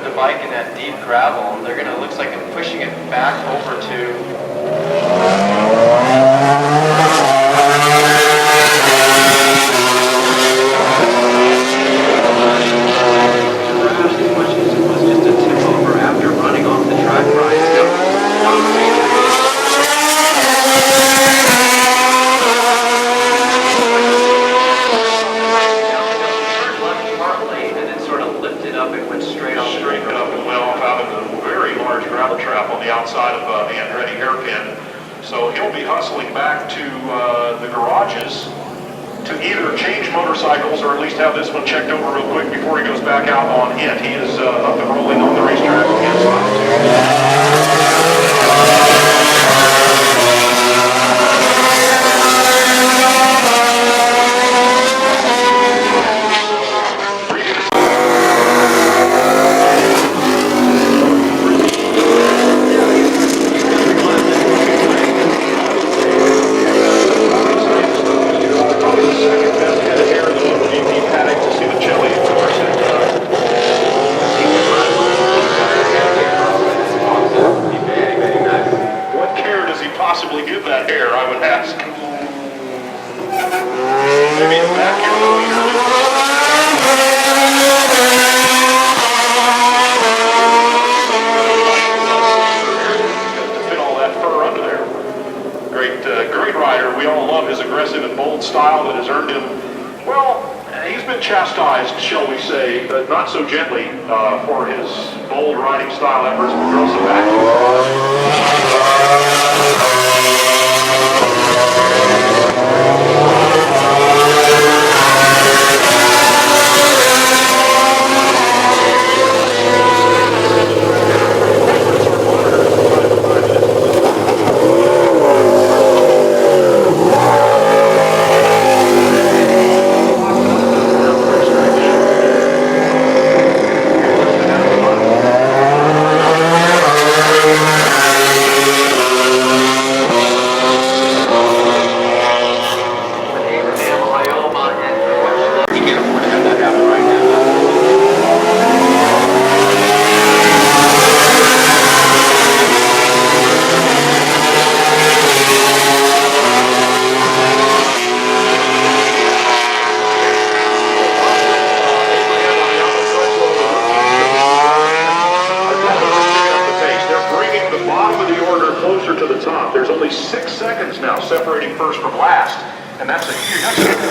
the bike in that deep gravel, they're going to, looks like they're pushing it back over to as much as it was just a tip over after running off the track ride. Outside of the Andretti hairpin. So he'll be hustling back to the garages to either change motorcycles or at least have this one checked over real quick before he goes back out on it. He is up and rolling on the racetrack style that has earned him, well, he's been chastised, shall we say, not so gently for his bold riding style efforts, but throws it back separating first from last, and that's a huge, that's a 1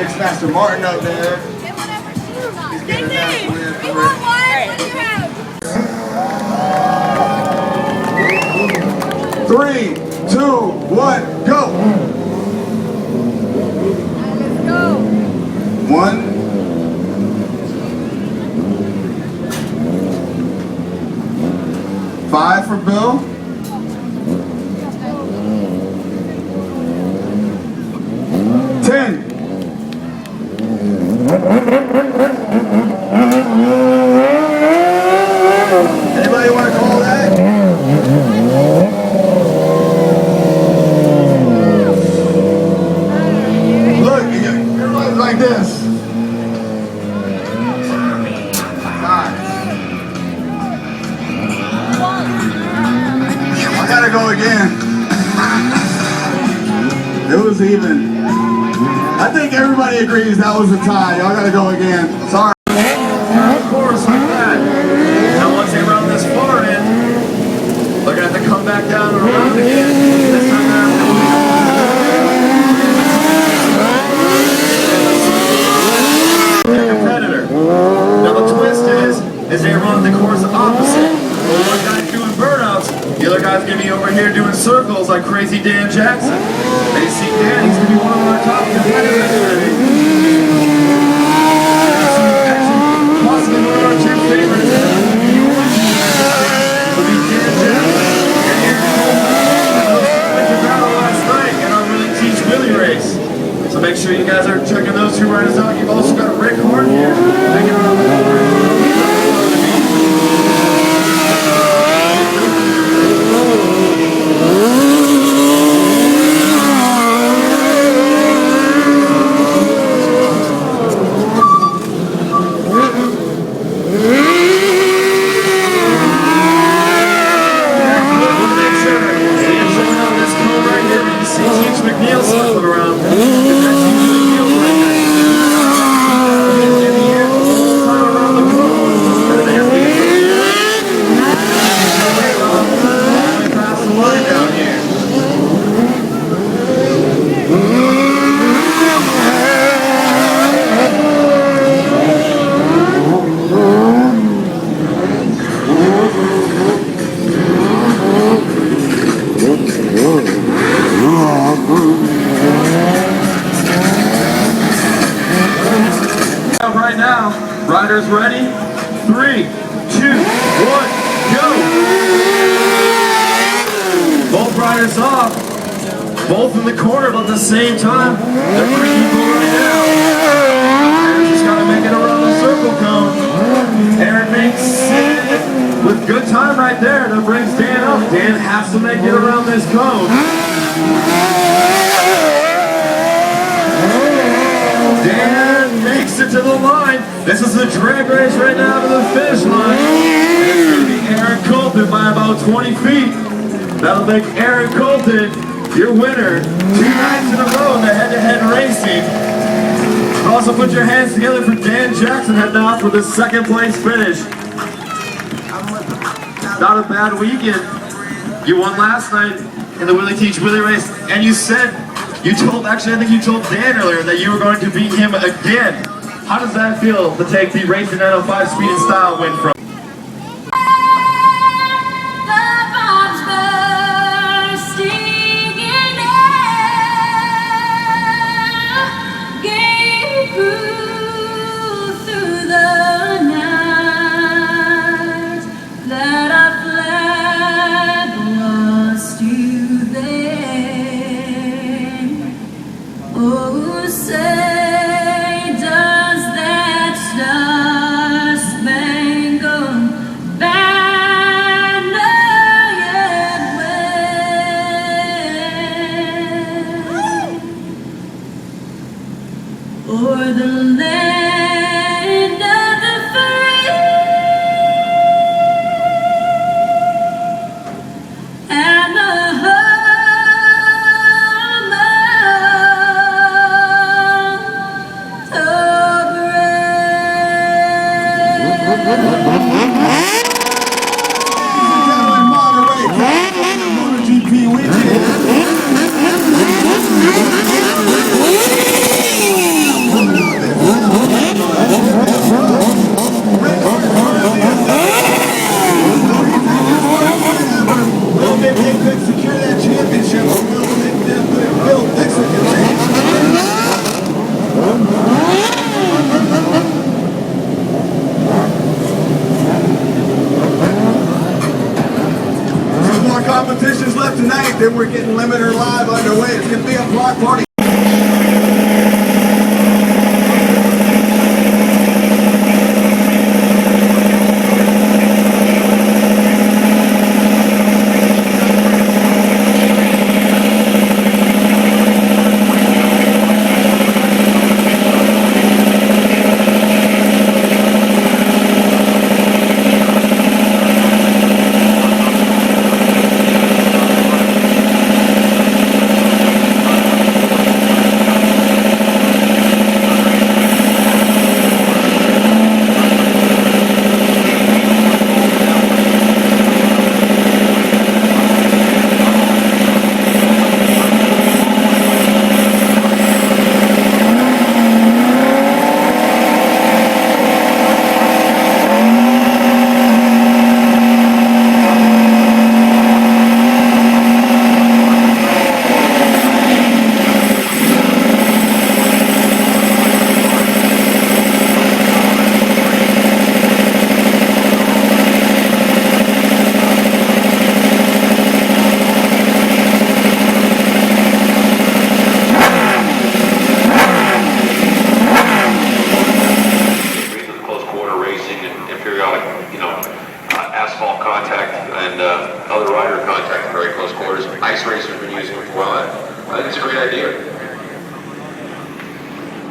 Next Master Martin up there. He's getting that win for it. 3, 2, 1, go! Let's go. 1. 5 for Bill. 10. Anybody want to call that? Look, everybody's like this. 9. I gotta go again. It was even. I think everybody agrees that was a tie. Y'all gotta go again. Sorry. Of course, like that. Now once they round this far in, they're gonna have to come back down and around again. This time they're their competitor. Now the twist is they run the course opposite. One guy's doing burnouts, the other guy's gonna be over here doing circles like crazy Dan Jackson. And you see Dan, he's gonna be one of our top competitors today. Possibly one of our 2 favorites. Will be Dan Jackson. Went to battle last night in our Really Teach Willie race. So make sure you guys are checking those 2 riders out. You've also got Rick Horn here, hanging around the corner. Right now, riders ready? 3, 2, 1, go! Both riders off, both in the corner about the same time. They're pretty equal right now. Aaron just got to make it around the circle cone. Aaron makes it with good time right there. That brings Dan up. Dan has to make it around this cone. Dan makes it to the line. This is the drag race right now to the finish line. It's going to be Aaron Colton by about 20 feet. That'll make Aaron Colton your winner 2 nights in a row in the head-to-head racing. Also put your hands together for Dan Jackson heading off for the 2nd place finish. Not a bad weekend. You won last night in the Willie Teach Willie race, and you said, actually I think you told Dan earlier that you were going to beat him again. How does that feel to take the Racing 905 Speed and Style win from? Oh, say does that star-spangled banner yet wave o'er the land of the free and the MotoGP weekend. quick, secure that championship. We'll make them build Dixon can change. Some more competitions left tonight, then we're getting Limiter Live underway. It's going to be a block party.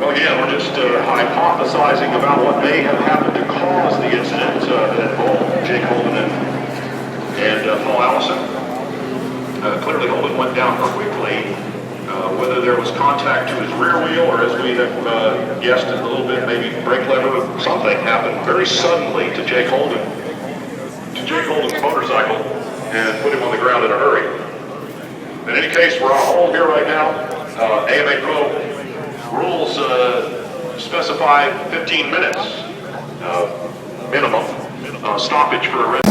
Well, again, we're just hypothesizing about what may have happened to cause the incident that involved Jake Holden and Paul Allison. Clearly, Holden went down quickly. Whether there was contact to his rear wheel, or as we have guessed a little bit, maybe brake lever, something happened very suddenly to Jake Holden's motorcycle, and put him on the ground in a hurry. In any case, we're on hold here right now. AMA Pro rules specify 15 minutes minimum stoppage for a red.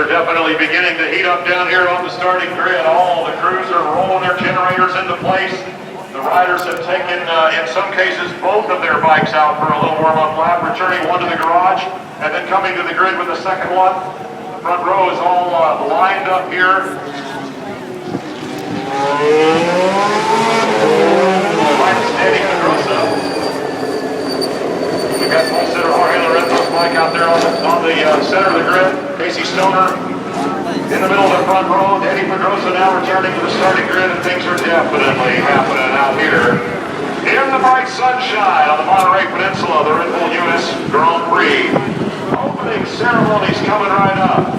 they're definitely beginning to heat up down here on the starting grid. All the crews are rolling their generators into place. The riders have taken, in some cases, both of their bikes out for a little warm-up lap, returning one to the garage, and then coming to the grid with the second one. The front row is all lined up here. Standing Pedrosa. We've got Colton bike out there on the center of the grid. Casey Stoner in the middle of the front row. Eddie Pedrosa now returning to the starting grid, and things are definitely happening out here in the bright sunshine on the Monterey Peninsula, the Red Bull US Grand Prix. Opening ceremonies coming right up.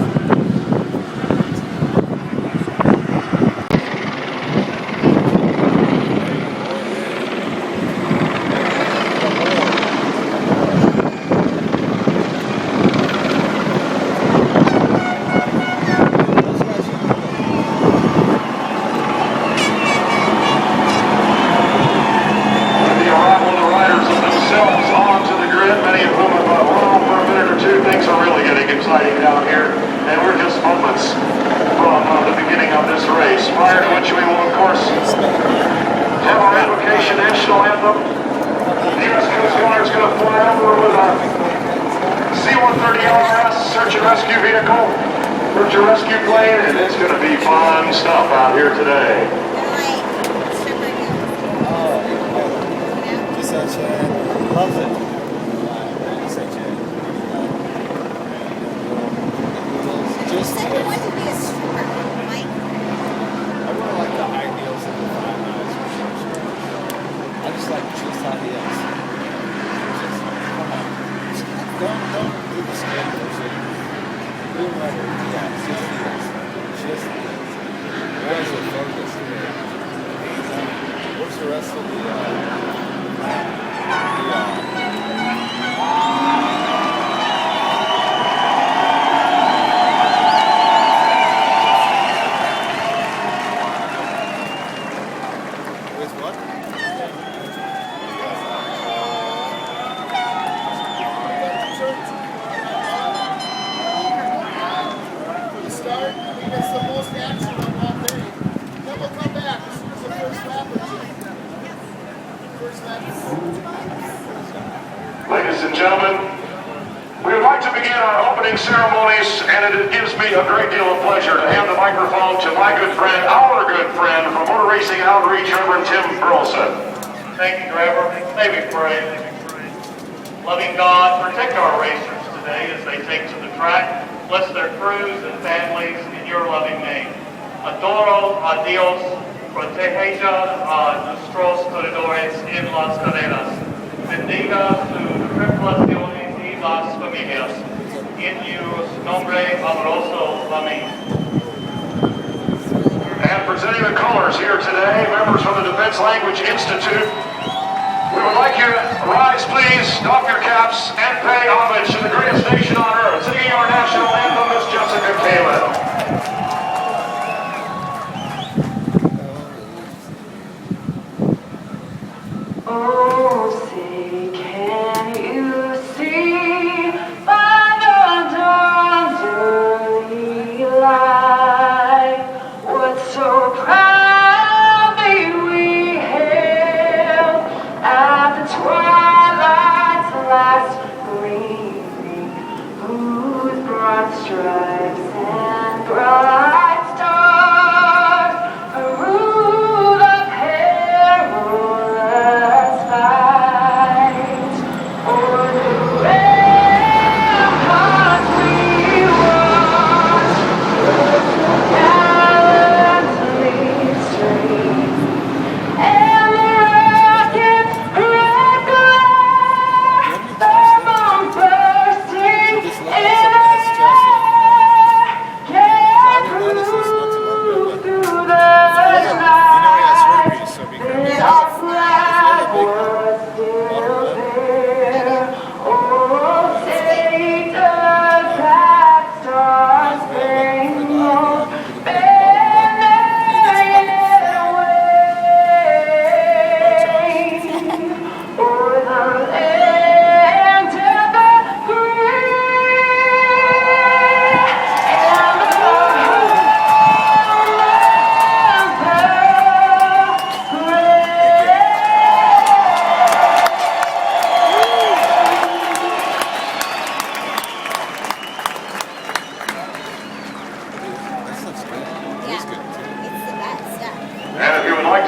Ladies and gentlemen, we would like to begin our opening ceremonies, and it gives me a great deal of pleasure to hand the microphone to my good friend, our good friend from Motor Racing Outreach, Reverend Tim Burleson. Thank you, Trevor. May we pray. Loving God, protect our racers today as they take to the track. Bless their crews and families in your loving name. Adoro a Dios, proteja a nuestros corredores en las carreras. Bendiga sus tripulaciones y las familias. En su nombre amoroso. Amén. And presenting the colors here today, members from the Defense Language Institute. We would like you to rise, please, doff your caps, and pay homage to the greatest nation on earth. Singing our national anthem is Jessica Kalin. Oh, say, can you see by the dawn's early light what so proudly we hailed at the twilight's last gleaming, whose broad stripes and bright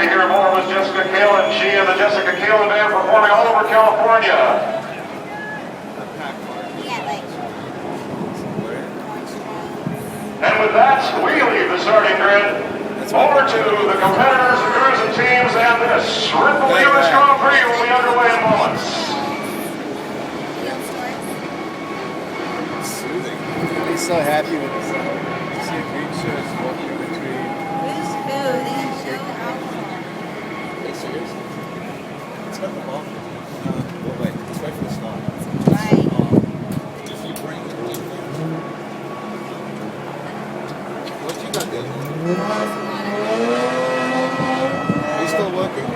to hear more was Jessica Kalin. She and the Jessica Kalin Band performing all over California. And with that, we leave the starting grid over to the competitors, the crews and teams, and this Ripple US Grand Prix will be underway in moments. Soothing. He's so happy with himself. You see a green shirt walking in between. Who's who? They didn't show alcohol. Are you serious? It's got the ball. Well, wait. Let's wait for the start. Right. If you bring it in there. What you got there? Are you still working?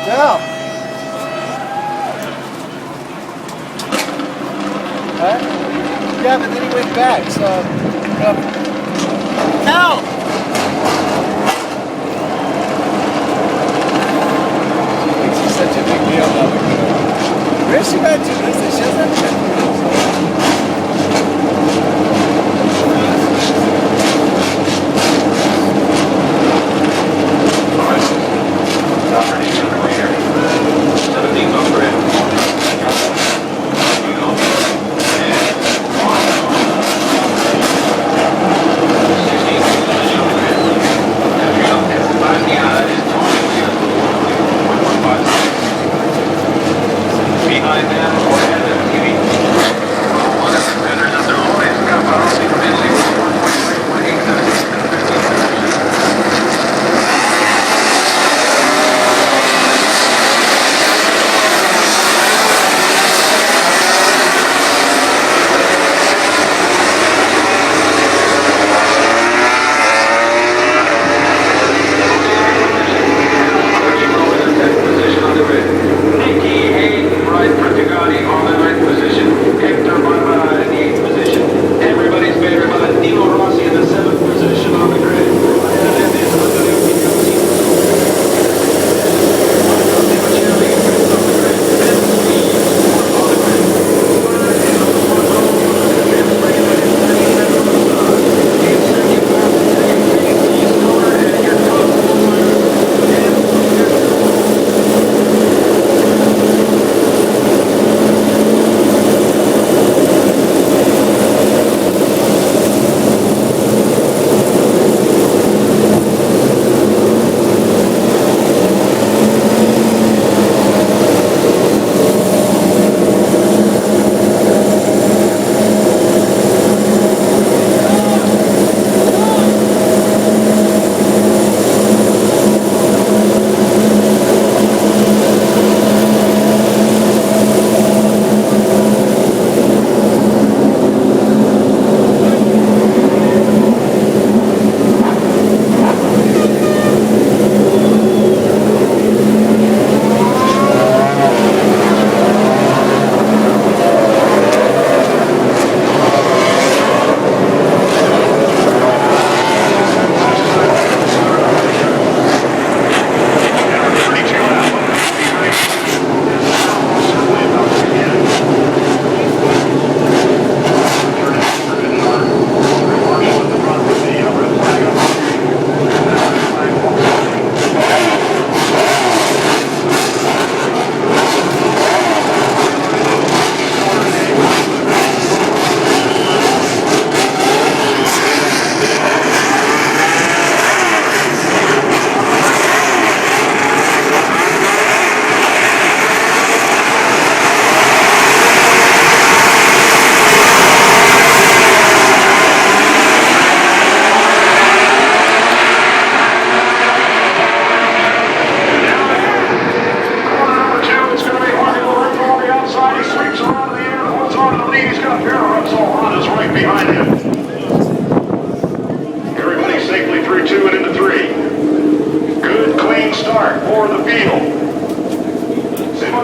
No. Huh? Yeah, but then he went back, so... Cal! She thinks he's such a big deal about it. Where's she going to this? She doesn't have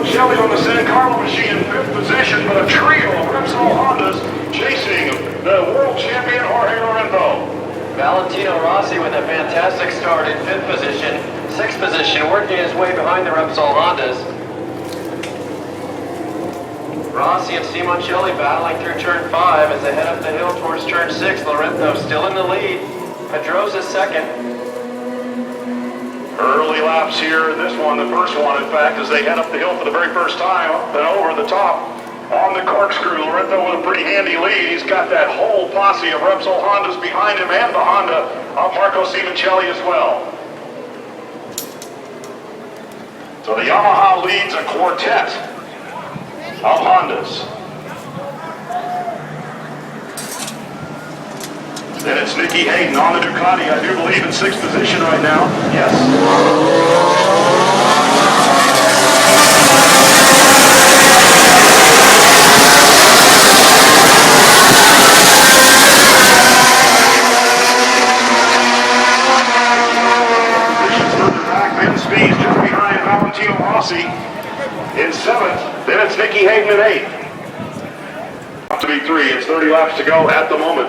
Simoncelli on the San Carlo machine in 5th position, but a trio of Repsol Hondas chasing the world champion Jorge Lorenzo. Valentino Rossi with a fantastic start in 5th position. 6th position, working his way behind the Repsol Hondas. Rossi and Simoncelli battling through turn 5 as they head up the hill towards turn 6. Lorenzo still in the lead. Pedrosa's second. Early laps here, this one, the first one, in fact, as they head up the hill for the very first time, then over the top on the corkscrew. Lorenzo with a pretty handy lead. He's got that whole posse of Repsol Hondas behind him and the Honda of Marco Simoncelli as well. So the Yamaha leads a quartet of Hondas. Then it's Nicky Hayden on the Ducati, I do believe, in 6th position right now. Yes. Positions further back, Ben Spies just behind Valentino Rossi in 7th. Then it's Nicky Hayden in 8th. Up to be 3. It's 30 laps to go at the moment.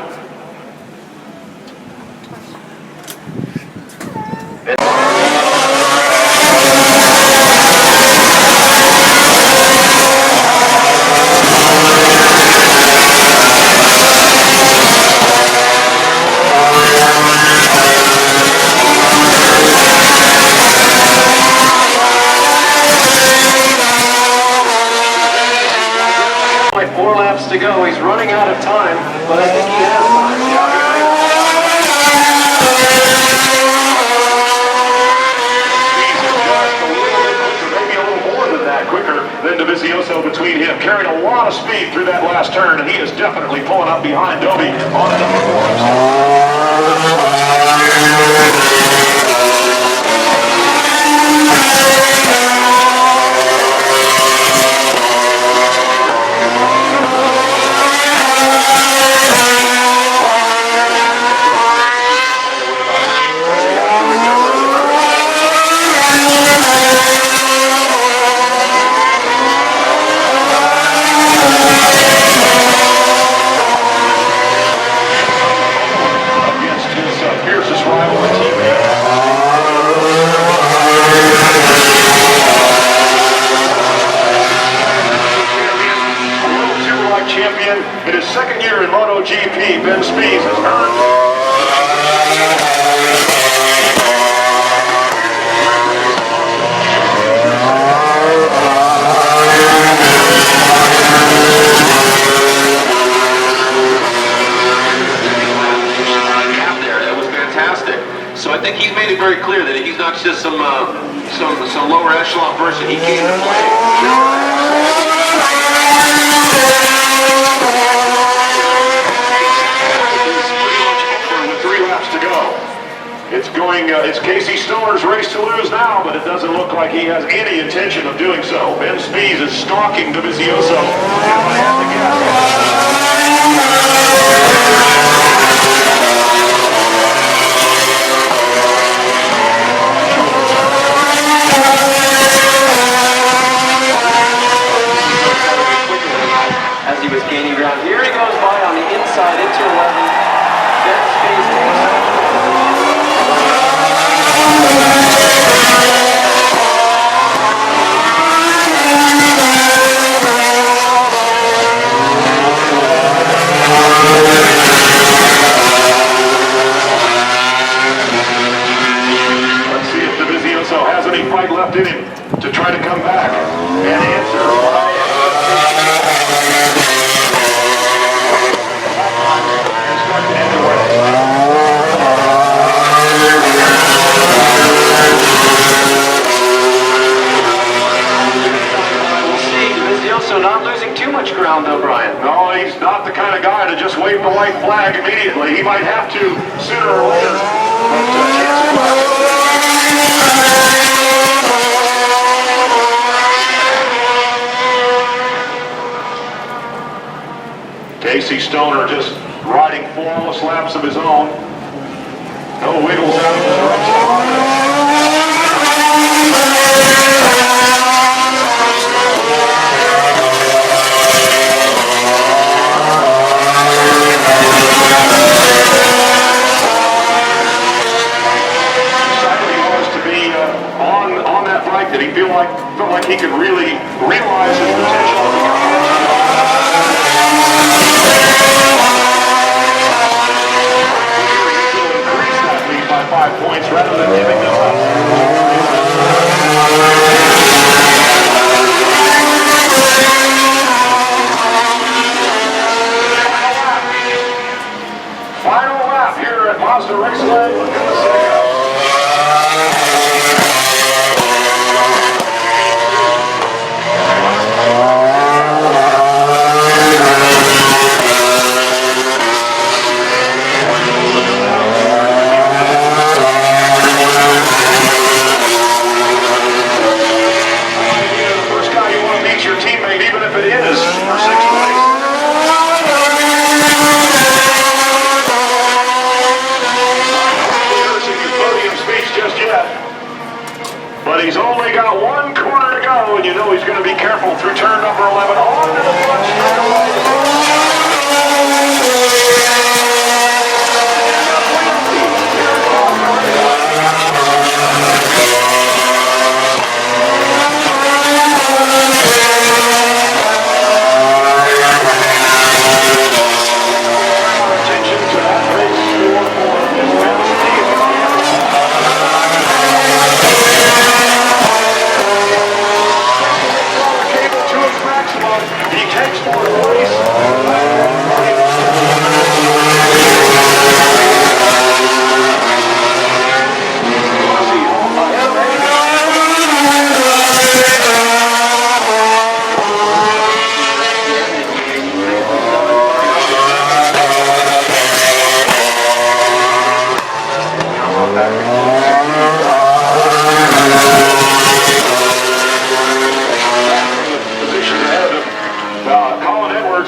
Only 4 laps to go. He's running out of time, but I think he has time. Maybe a little more than that, quicker than Dovizioso between him. Carried a lot of speed through that last turn, and he is definitely pulling up behind Dovi on the number 4. In his 2nd year in MotoGP, Ben Spies has earned there. That was fantastic. So I think he's made it very clear that he's not just some lower echelon person. He came to play. It's Casey Stoner's race to lose now, but it doesn't look like he has any intention of doing so. Ben Spies is stalking Dovizioso. And I have to guess. As he was gaining ground. Here he goes by on the inside into 11. Ben Spies takes it. Let's see if Dovizioso has any fight left in him to try to come back and answer. So not losing too much ground though, Brian. No, he's not the kind of guy to just wave the white flag immediately. He might have to sooner or later. Casey Stoner just riding flawless laps of his own. No wiggles out of the direction. really realize his potential. Increase that lead by 5 points rather than giving them up. Final lap here at Mazda Raceway. Laguna Seca. Your teammate, even if it is for 6 place. Podium speech just yet, but he's only got 1 corner to go, and you know he's going to be careful through turn number 11 on to the front straightaway.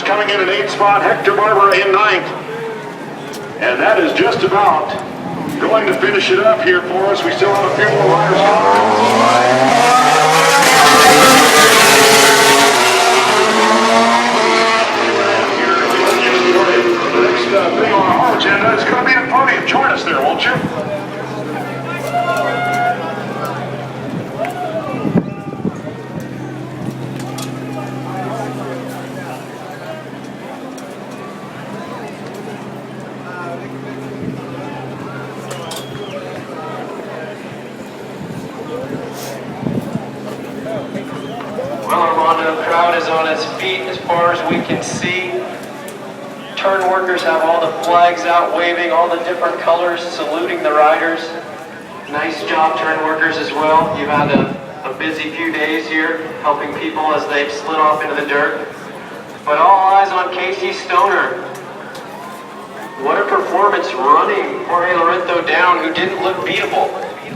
Coming in at 8th spot, Hector Barbera in 9th. And that is just about going to finish it up here for us. We still have a few more riders coming. The next thing on our agenda is going to be the podium. Join us there, won't you? The crowd is on its feet as far as we can see. Turn workers have all the flags out waving, all the different colors, saluting the riders. Nice job, turn workers, as well. You've had a busy few days here, helping people as they've slid off into the dirt. But all eyes on Casey Stoner. What a performance running Jorge Lorenzo down, who didn't look beatable.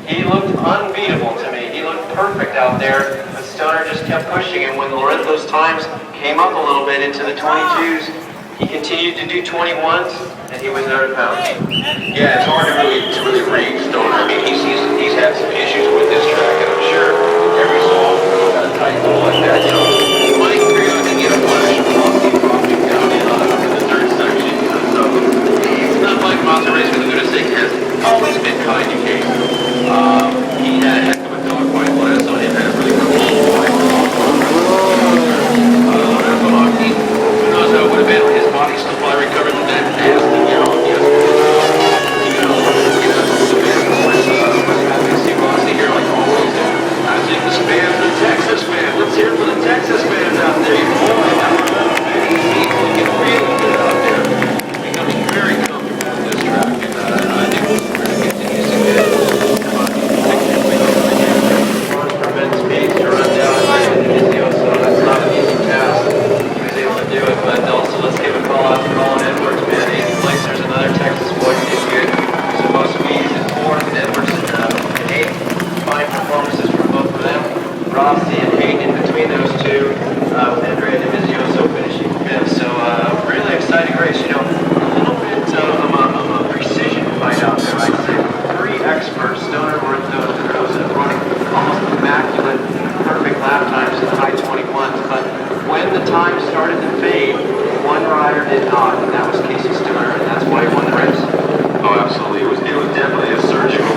He looked unbeatable to me. He looked perfect out there. But Stoner just kept pushing, and when Lorenzo's times came up a little bit into the 22s, he continued to do 21s, and he was there to pounce. Yeah, it's hard to really read Stoner. I mean, he's had some issues with this track, and I'm sure every so often he's got a tight pull like that. You know, he might periodically get a flash of velocity dropping down in the third section. So it's not like Monster Race with Laguna Seca has always been kind to Case. He had a heck of a dogfight last on him, had a really cool fight. Who knows how it would have been. His body still probably recovered from that nasty, here like always. I think the fans, the Texas fans, let's hear it for the Texas fans out there. Boy, many people get really good out there, becoming very comfortable with this track, and I think we're going to continue to see it. Prevents speeds to run down so that's not an easy task. He was able to do it, but also let's give a call out to Colton Edwards, man. 8th place, there's another Texas boy who did good. He's supposed to be in 4th, and Edwards in 8th. Fine performances from both of them. Rossi and Hayden in between those two, with Andrea Divizioso finishing 5th. So really exciting race. You know, a little bit of a precision fight out there, I'd say. 3 experts, Stoner, Lorenzo, and Cruz, running almost immaculate, perfect lap times in the high 21s. But when the time started to fade, one rider did not, and that was Casey Stoner, and that's why he won the race. Oh, absolutely. It was definitely a surgical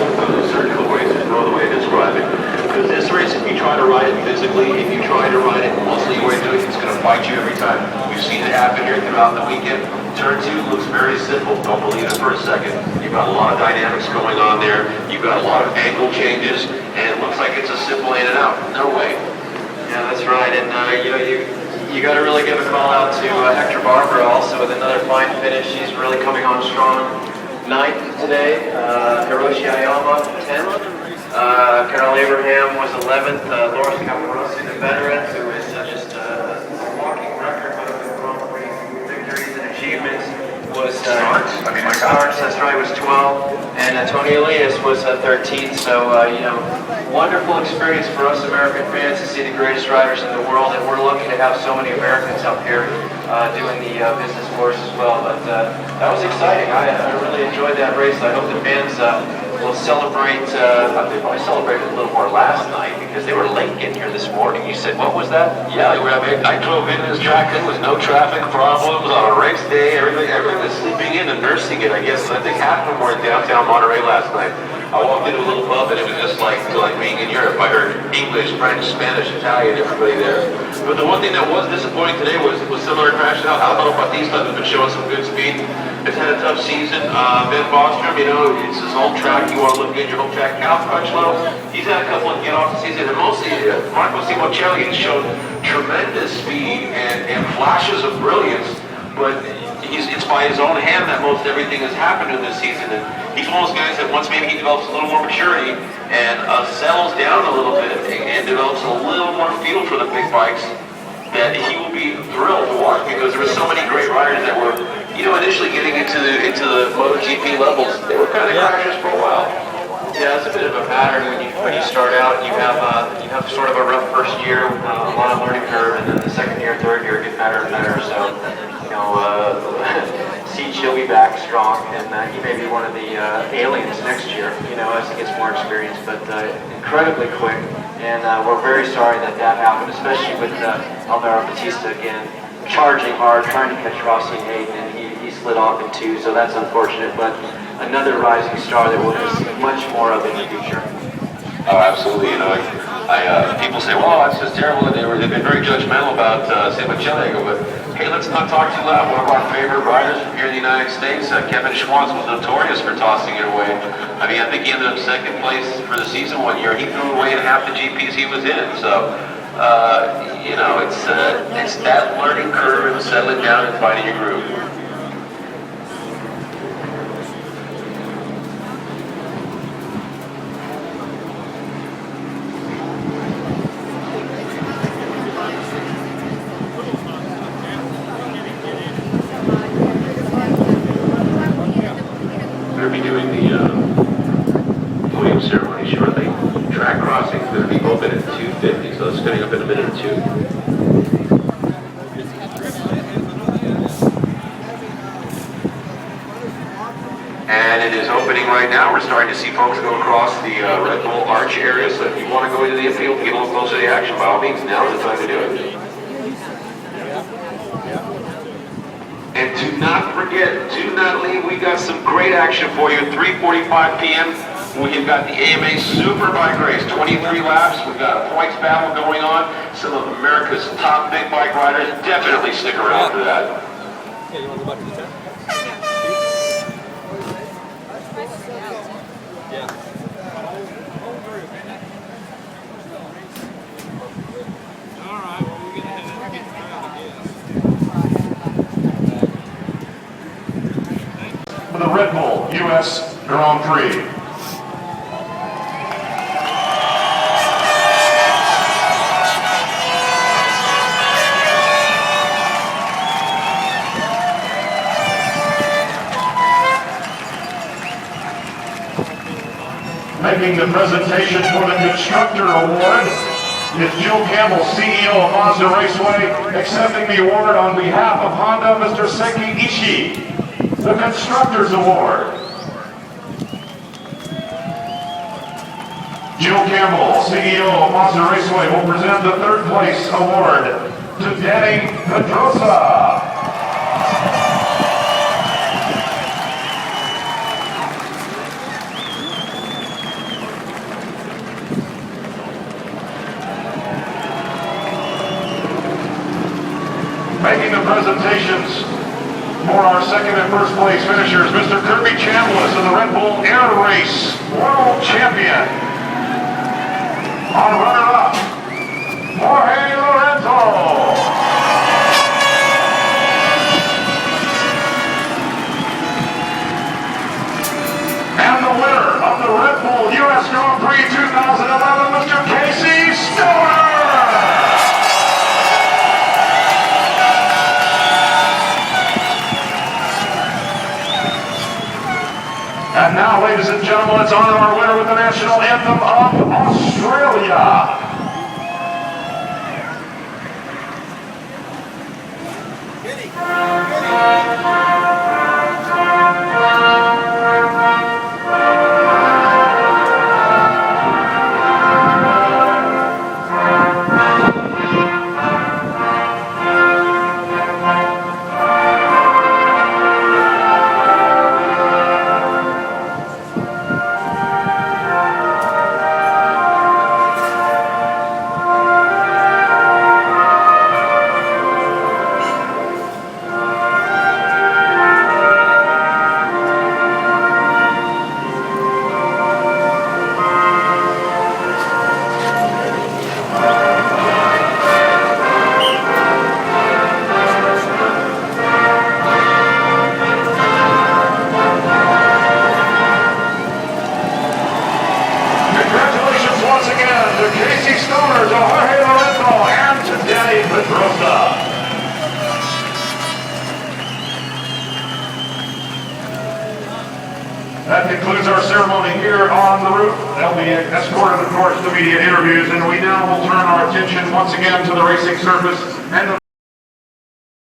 way to throw the way to describe it. Because this race, if you try to ride it physically, if you try to ride it, most leeway to it, it's going to fight you every time. We've seen it happen here throughout the weekend. Turn 2 looks very simple, don't believe it for a second. You've got a lot of dynamics going on there, you've got a lot of angle changes, and it looks like it's a simple in and out. No way. Yeah, that's right, and you got to really give a call out to Hector Barber also with another fine finish. He's really coming on strong. 9th today, Hiroshi Ayama 10th, Carol Abraham was 11th, Loris Caparossi, the veteran, who is just a walking record of Grand Prix victories and achievements, was starts, that's right, was 12, and Tony Elias was 13. So wonderful experience for us American fans to see the greatest riders in the world, and we're lucky to have so many Americans up here doing the business for us as well. But that was exciting. I really enjoyed that race. I hope the fans will celebrate. They probably celebrated a little more last night because they were late getting here this morning. You said, what was that? Yeah, I drove into this track. There was no traffic problems on a race day. Everything was sleeping in and nursing it, I guess. I think half of them were in downtown Monterey last night. I walked into a little pub and it was just like being in Europe. I heard English, French, Spanish, Italian, everybody there. But the one thing that was disappointing today was similar to crashing out. Alvaro Bautista has been showing some good speed. It's had a tough season. Ben Bostrom, it's his home track. You want to look good at your home track. Cal Crutchlow, he's had a couple of get-off season, and mostly Marco Simoncelli has shown tremendous speed and flashes of brilliance. But it's by his own hand that most everything has happened in this season. And he's one of those guys that once maybe he develops a little more maturity and settles down a little bit and develops a little more feel for the big bikes, that he will be thrilled to watch, because there were so many great riders that were, initially getting into the MotoGP levels. They were kind of crashers for a while. Yeah, it's a bit of a pattern when you start out. You have sort of a rough first year, a lot of learning curve, and then the second year, third year get better and better. So, Siege, he'll be back strong, and he may be one of the aliens next year, as he gets more experience, but incredibly quick. And we're very sorry that happened, especially with Alvaro Bautista again, charging hard, trying to catch Rossi and Hayden, and he slid off in 2, so that's unfortunate, but another rising star that we'll see much more of in the future. Oh, absolutely. People say, well, that's just terrible. They've been very judgmental about Simoncelli. I go, but hey, let's not talk too loud. One of our favorite riders from here in the United States, Kevin Schwantz, was notorious for tossing it away. I think he ended up second place for the season one year. He threw away in half the GPs he was in. So, it's that learning curve and settling down and finding your groove. We'll be doing the podium ceremony shortly. Track crossing is going to be open at 2:50, so it's coming up in a minute or two. And it is opening right now. We're starting to see folks go across the Red Bull Arch area, so if you want to go into the infield and get a little closer to the action, by all means, now is the time to do it. And do not forget, do not leave, we got some great action for you. 3:45 p.m. We've got the AMA Superbike race, 23 laps. We've got a points battle going on. Some of America's top big bike riders. Definitely stick around for that. Yeah, you want to go back to the tent? Yeah. All right, well, we're going to head in For the Red Bull US Grand Prix. Making the presentation for the Constructor Award is Jill Campbell, CEO of Mazda Raceway, accepting the award on behalf of Honda, Mr. Seki Ishii. The Constructors Award. Jill Campbell, CEO of Mazda Raceway, will present the third place award to Danny Pedrosa. Making the presentations for our second and first place finishers, Mr. Kirby Chambliss of the Red Bull Air Race World Champion. Our runner-up, Jorge Lorenzo. And the winner of the Red Bull US Grand Prix 2011, Mr. Casey Stoner. And now, ladies and gentlemen, let's honor our winner with the national anthem of Australia. That concludes our ceremony here on the roof. They'll be escorted, of course, to media interviews, and we now will turn our attention once again to the racing surface and the